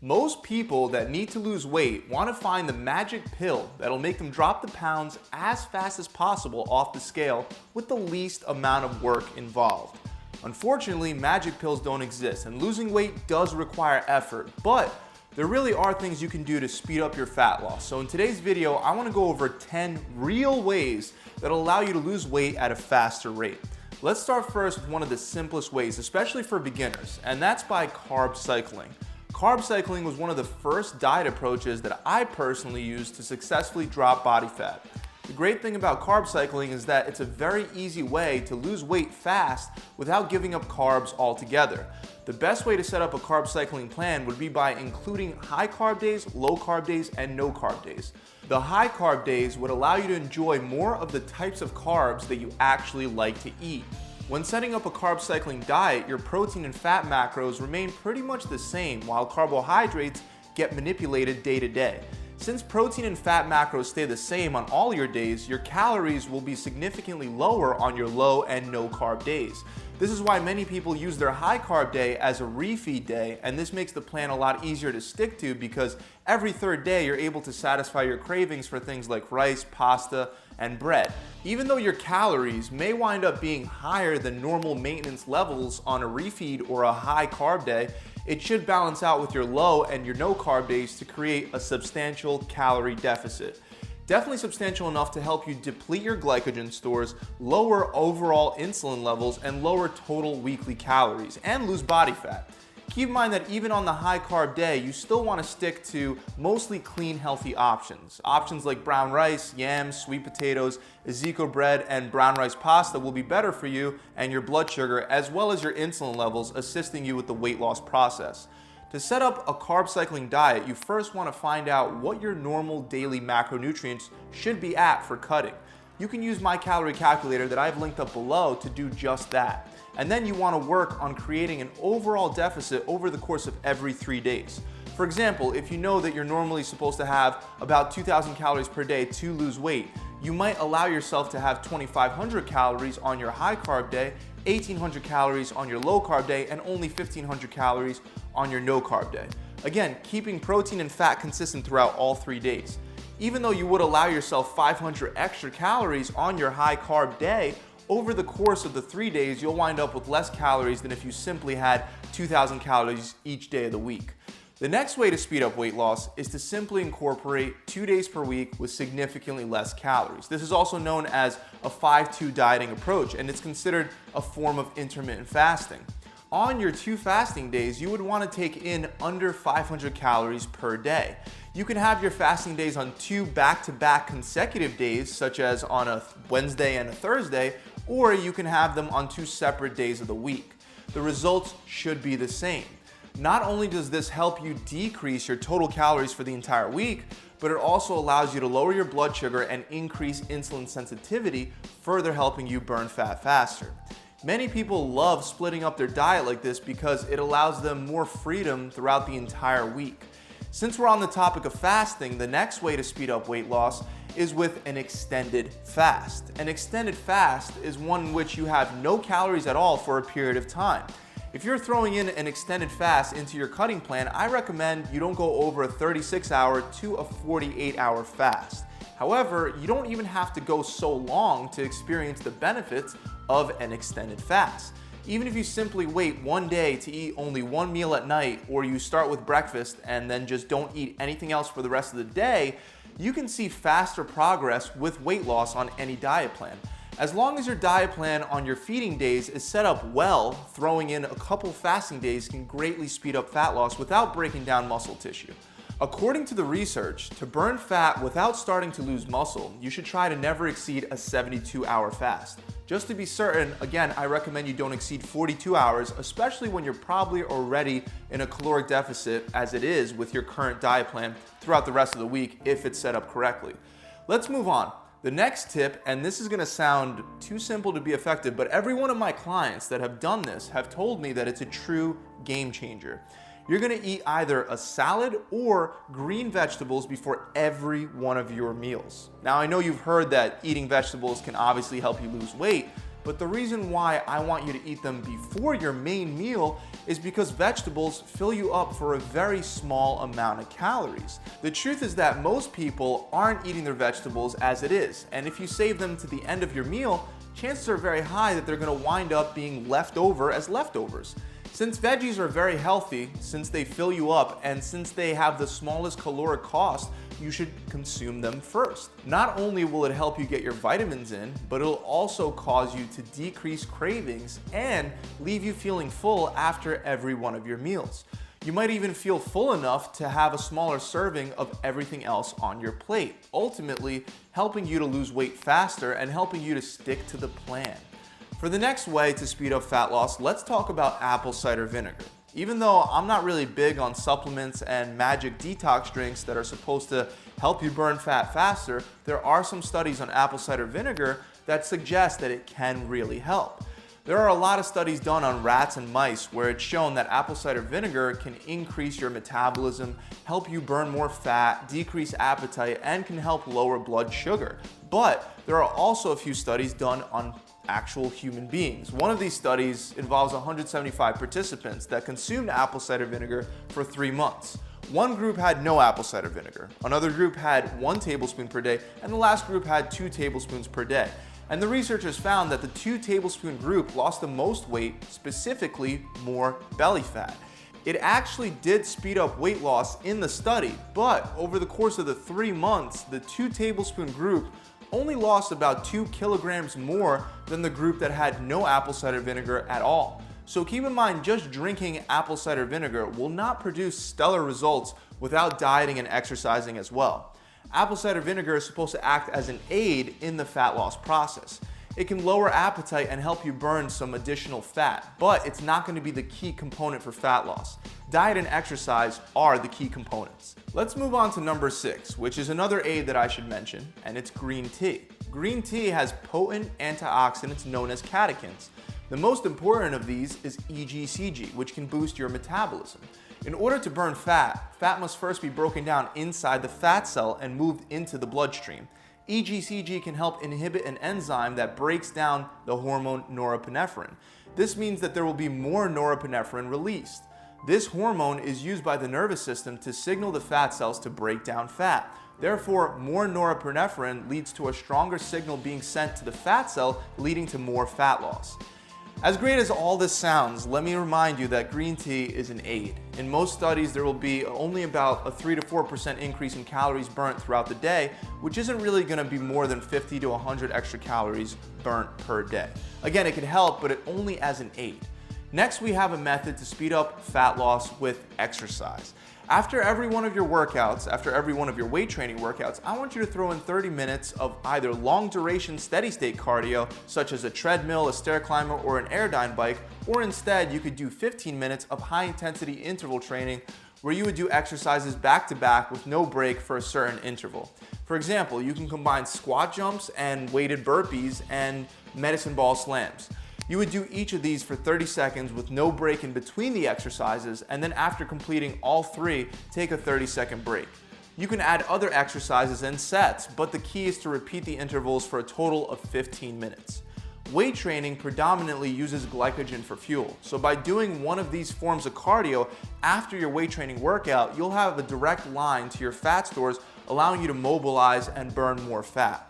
Most people that need to lose weight want to find the magic pill that'll make them drop the pounds as fast as possible off the scale with the least amount of work involved. Unfortunately, magic pills don't exist, and losing weight does require effort, but there really are things you can do to speed up your fat loss. So in today's video, I want to go over 10 real ways that'll allow you to lose weight at a faster rate. Let's start first with one of the simplest ways, especially for beginners, and that's by carb cycling. Carb cycling was one of the first diet approaches that I personally used to successfully drop body fat. The great thing about carb cycling is that it's a very easy way to lose weight fast without giving up carbs altogether. The best way to set up a carb cycling plan would be by including high carb days, low carb days, and no carb days. The high carb days would allow you to enjoy more of the types of carbs that you actually like to eat. When setting up a carb cycling diet, your protein and fat macros remain pretty much the same, while carbohydrates get manipulated day to day. Since protein and fat macros stay the same on all your days, your calories will be significantly lower on your low and no carb days. This is why many people use their high carb day as a refeed day, and this makes the plan a lot easier to stick to because every third day you're able to satisfy your cravings for things like rice, pasta, and bread. Even though your calories may wind up being higher than normal maintenance levels on a refeed or a high carb day, it should balance out with your low and your no carb days to create a substantial calorie deficit. Definitely substantial enough to help you deplete your glycogen stores, lower overall insulin levels, and lower total weekly calories, and lose body fat. Keep in mind that even on the high carb day, you still want to stick to mostly clean, healthy options. Options like brown rice, yams, sweet potatoes, ezekiel bread, and brown rice pasta will be better for you and your blood sugar, as well as your insulin levels, assisting you with the weight loss process. To set up a carb cycling diet, you first want to find out what your normal daily macronutrients should be at for cutting. You can use my calorie calculator that I've linked up below to do just that. And then you want to work on creating an overall deficit over the course of every 3 days. For example, if you know that you're normally supposed to have about 2,000 calories per day to lose weight, you might allow yourself to have 2,500 calories on your high carb day, 1,800 calories on your low carb day, and only 1,500 calories on your no carb day. Again, keeping protein and fat consistent throughout all 3 days. Even though you would allow yourself 500 extra calories on your high carb day, over the course of the 3 days, you'll wind up with less calories than if you simply had 2,000 calories each day of the week. The next way to speed up weight loss is to simply incorporate 2 days per week with significantly less calories. This is also known as a 5-2 dieting approach, and it's considered a form of intermittent fasting. On your 2 fasting days, you would want to take in under 500 calories per day. You can have your fasting days on 2 back-to-back consecutive days, such as on a Wednesday and a Thursday, or you can have them on 2 separate days of the week. The results should be the same. Not only does this help you decrease your total calories for the entire week, but it also allows you to lower your blood sugar and increase insulin sensitivity, further helping you burn fat faster. Many people love splitting up their diet like this because it allows them more freedom throughout the entire week. Since we're on the topic of fasting, the next way to speed up weight loss is with an extended fast. An extended fast is one in which you have no calories at all for a period of time. If you're throwing in an extended fast into your cutting plan, I recommend you don't go over a 36-hour to a 48-hour fast. However, you don't even have to go so long to experience the benefits of an extended fast. Even if you simply wait 1 day to eat only 1 meal at night, or you start with breakfast and then just don't eat anything else for the rest of the day, you can see faster progress with weight loss on any diet plan. As long as your diet plan on your feeding days is set up well, throwing in a couple fasting days can greatly speed up fat loss without breaking down muscle tissue. According to the research, to burn fat without starting to lose muscle, you should try to never exceed a 72-hour fast. Just to be certain, again, I recommend you don't exceed 42 hours, especially when you're probably already in a caloric deficit as it is with your current diet plan throughout the rest of the week if it's set up correctly. Let's move on. The next tip, and this is going to sound too simple to be effective, but every one of my clients that have done this have told me that it's a true game changer. You're going to eat either a salad or green vegetables before every one of your meals. Now, I know you've heard that eating vegetables can obviously help you lose weight, but the reason why I want you to eat them before your main meal is because vegetables fill you up for a very small amount of calories. The truth is that most people aren't eating their vegetables as it is, and if you save them to the end of your meal, chances are very high that they're going to wind up being left over as leftovers. Since veggies are very healthy, since they fill you up, and since they have the smallest caloric cost, you should consume them first. Not only will it help you get your vitamins in, but it'll also cause you to decrease cravings and leave you feeling full after every one of your meals. You might even feel full enough to have a smaller serving of everything else on your plate, ultimately helping you to lose weight faster and helping you to stick to the plan. For the next way to speed up fat loss, let's talk about apple cider vinegar. Even though I'm not really big on supplements and magic detox drinks that are supposed to help you burn fat faster, there are some studies on apple cider vinegar that suggest that it can really help. There are a lot of studies done on rats and mice where it's shown that apple cider vinegar can increase your metabolism, help you burn more fat, decrease appetite, and can help lower blood sugar. But there are also a few studies done on actual human beings. One of these studies involves 175 participants that consumed apple cider vinegar for 3 months. One group had no apple cider vinegar, another group had 1 tablespoon per day, and the last group had 2 tablespoons per day. And the researchers found that the 2 tablespoon group lost the most weight, specifically more belly fat. It actually did speed up weight loss in the study, but over the course of the 3 months, the 2 tablespoon group only lost about 2 kilograms more than the group that had no apple cider vinegar at all. So keep in mind, just drinking apple cider vinegar will not produce stellar results without dieting and exercising as well. Apple cider vinegar is supposed to act as an aid in the fat loss process. It can lower appetite and help you burn some additional fat, but it's not going to be the key component for fat loss. Diet and exercise are the key components. Let's move on to number 6, which is another aid that I should mention, and it's green tea. Green tea has potent antioxidants known as catechins. The most important of these is EGCG, which can boost your metabolism. In order to burn fat, fat must first be broken down inside the fat cell and moved into the bloodstream. EGCG can help inhibit an enzyme that breaks down the hormone norepinephrine. This means that there will be more norepinephrine released. This hormone is used by the nervous system to signal the fat cells to break down fat. Therefore, more norepinephrine leads to a stronger signal being sent to the fat cell, leading to more fat loss. As great as all this sounds, let me remind you that green tea is an aid. In most studies, there will be only about a 3 to 4% increase in calories burnt throughout the day, which isn't really going to be more than 50 to 100 extra calories burnt per day. Again, it can help, but it only as an aid. Next, we have a method to speed up fat loss with exercise. After every one of your workouts, after every one of your weight training workouts, I want you to throw in 30 minutes of either long duration steady state cardio, such as a treadmill, a stair climber, or an Airdyne bike, or instead you could do 15 minutes of high intensity interval training where you would do exercises back to back with no break for a certain interval. For example, you can combine squat jumps and weighted burpees and medicine ball slams. You would do each of these for 30 seconds with no break in between the exercises, and then after completing all 3, take a 30-second break. You can add other exercises and sets, but the key is to repeat the intervals for a total of 15 minutes. Weight training predominantly uses glycogen for fuel, so by doing one of these forms of cardio after your weight training workout, you'll have a direct line to your fat stores, allowing you to mobilize and burn more fat.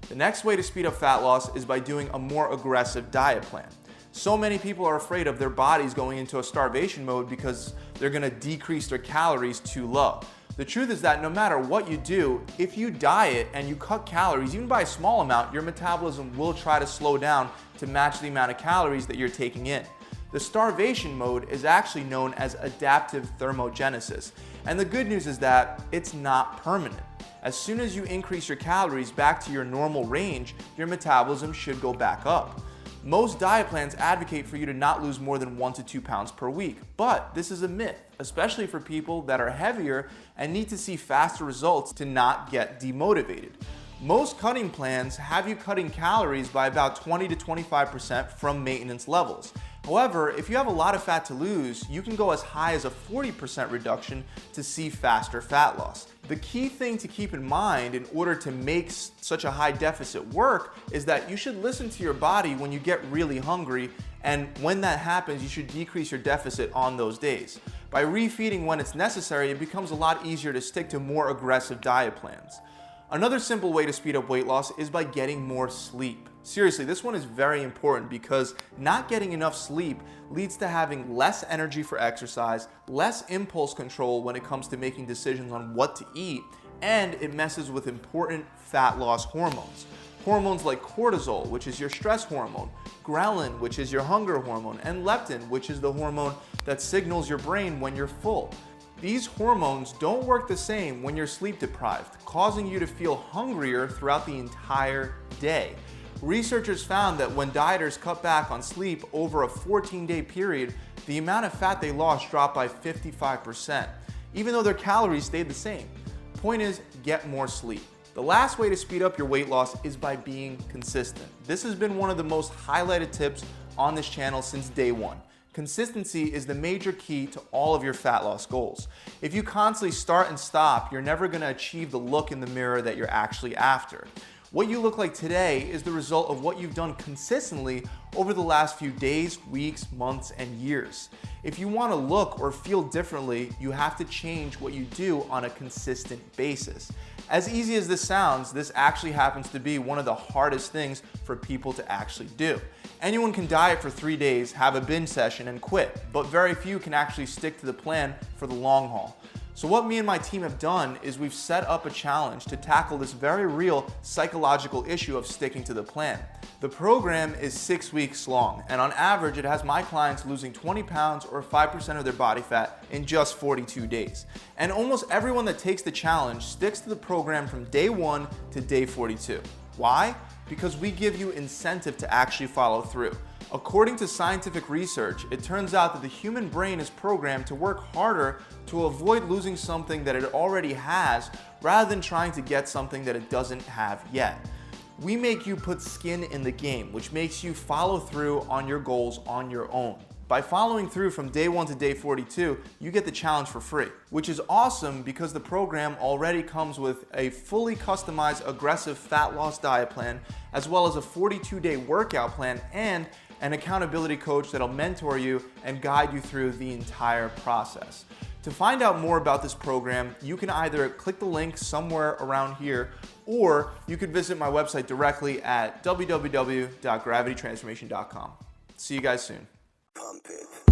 The next way to speed up fat loss is by doing a more aggressive diet plan. So many people are afraid of their bodies going into a starvation mode because they're going to decrease their calories too low. The truth is that no matter what you do, if you diet and you cut calories, even by a small amount, your metabolism will try to slow down to match the amount of calories that you're taking in. The starvation mode is actually known as adaptive thermogenesis, and the good news is that it's not permanent. As soon as you increase your calories back to your normal range, your metabolism should go back up. Most diet plans advocate for you to not lose more than 1 to 2 pounds per week, but this is a myth, especially for people that are heavier and need to see faster results to not get demotivated. Most cutting plans have you cutting calories by about 20 to 25% from maintenance levels. However, if you have a lot of fat to lose, you can go as high as a 40% reduction to see faster fat loss. The key thing to keep in mind in order to make such a high deficit work is that you should listen to your body when you get really hungry, and when that happens, you should decrease your deficit on those days. By refeeding when it's necessary, it becomes a lot easier to stick to more aggressive diet plans. Another simple way to speed up weight loss is by getting more sleep. Seriously, this one is very important because not getting enough sleep leads to having less energy for exercise, less impulse control when it comes to making decisions on what to eat, and it messes with important fat loss hormones. Hormones like cortisol, which is your stress hormone, ghrelin, which is your hunger hormone, and leptin, which is the hormone that signals your brain when you're full. These hormones don't work the same when you're sleep deprived, causing you to feel hungrier throughout the entire day. Researchers found that when dieters cut back on sleep over a 14-day period, the amount of fat they lost dropped by 55%, even though their calories stayed the same. Point is, get more sleep. The last way to speed up your weight loss is by being consistent. This has been one of the most highlighted tips on this channel since day one. Consistency is the major key to all of your fat loss goals. If you constantly start and stop, you're never going to achieve the look in the mirror that you're actually after. What you look like today is the result of what you've done consistently over the last few days, weeks, months, and years. If you want to look or feel differently, you have to change what you do on a consistent basis. As easy as this sounds, this actually happens to be one of the hardest things for people to actually do. Anyone can diet for 3 days, have a binge session, and quit, but very few can actually stick to the plan for the long haul. So what me and my team have done is we've set up a challenge to tackle this very real psychological issue of sticking to the plan. The program is 6 weeks long, and on average it has my clients losing 20 pounds or 5% of their body fat in just 42 days. And almost everyone that takes the challenge sticks to the program from day 1 to day 42. Why? Because we give you incentive to actually follow through. According to scientific research, it turns out that the human brain is programmed to work harder to avoid losing something that it already has rather than trying to get something that it doesn't have yet. We make you put skin in the game, which makes you follow through on your goals on your own. By following through from day 1 to day 42, you get the challenge for free, which is awesome because the program already comes with a fully customized aggressive fat loss diet plan, as well as a 42-day workout plan and an accountability coach that'll mentor you and guide you through the entire process. To find out more about this program, you can either click the link somewhere around here, or you could visit my website directly at www.gravitytransformation.com. See you guys soon. Pump it.